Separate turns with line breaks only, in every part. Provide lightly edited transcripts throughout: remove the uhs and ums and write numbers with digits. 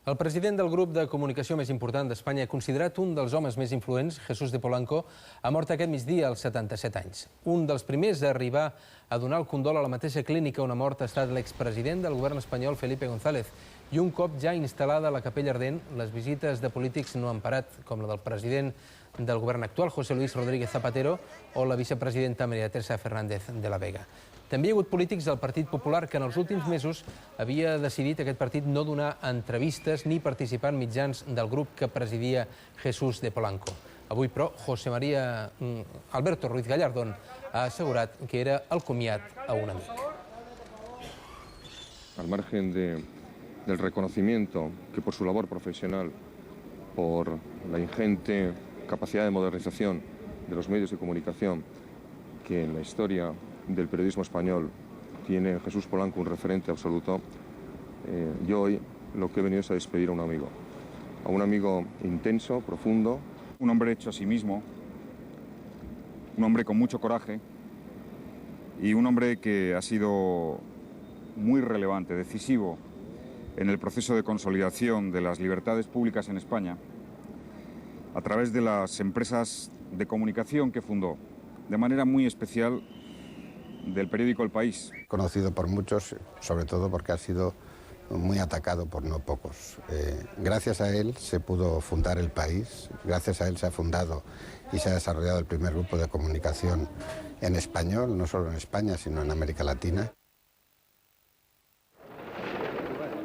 El president del grup de comunicació més important d'Espanya, considerat un dels homes més influents, Jesús de Polanco, ha mort aquest migdia als 77 anys. Un dels primers a arribar a donar el condol a la mateixa clínica on ha mort ha estat l'expresident del govern espanyol, Felipe González. I un cop ja instal·lada a la Capella Ardent, les visites de polítics no han parat, com la del president del govern actual, José Luis Rodríguez Zapatero, o la vicepresidenta María Teresa Fernández de la Vega. També hi ha hagut polítics del Partit Popular que en els últims mesos havia decidit aquest partit no donar entrevistes ni participar en mitjans del grup que presidia Jesús de Polanco. Avui, però, Alberto Ruiz Gallardón ha assegurat que era el comiat a un amic.
Al margen del reconocimiento que por su labor profesional, por la ingente capacidad de modernización de los medios de comunicación que en la historia del periodismo español tiene Jesús Polanco un referente absoluto, yo hoy lo que he venido es a despedir a un amigo intenso, profundo.
Un hombre hecho a sí mismo, un hombre con mucho coraje y un hombre que ha sido muy relevante, decisivo en el proceso de consolidación de las libertades públicas en España a través de las empresas de comunicación que fundó, de manera muy especial del periódico El País.
Conocido por muchos, sobre todo porque ha sido muy atacado por no pocos. Gracias a él se pudo fundar El País, gracias a él se ha fundado y se ha desarrollado el primer grupo de comunicación en español, no solo en España, sino en América Latina.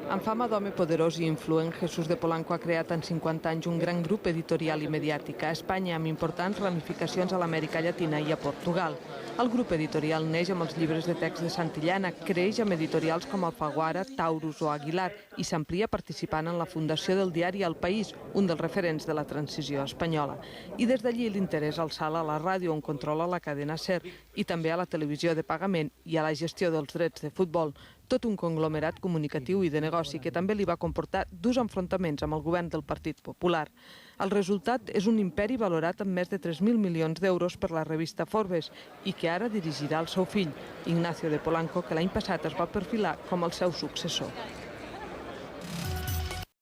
Amb fama d'home poderós i influent, Jesús de Polanco ha creat en 50 anys un gran grup editorial i mediàtic a Espanya, amb importants ramificacions a l'Amèrica Llatina i a Portugal. El grup editorial neix amb els llibres de text de Santillana, creix amb editorials com Alfaguara, Taurus o Aguilar i s'amplia participant en la fundació del diari El País, un dels referents de la transició espanyola. I des d'allí l'interès al salt a la ràdio, on controla la cadena SER, i també a la televisió de pagament i a la gestió dels drets de futbol. Tot un conglomerat comunicatiu i de negoci que també li va comportar durs enfrontaments amb el govern del Partit Popular. El resultat és un imperi valorat amb més de 3.000 milions d'euros per la revista Forbes i que ara dirigirà el seu fill, Ignacio de Polanco, que l'any passat es va perfilar com el seu successor.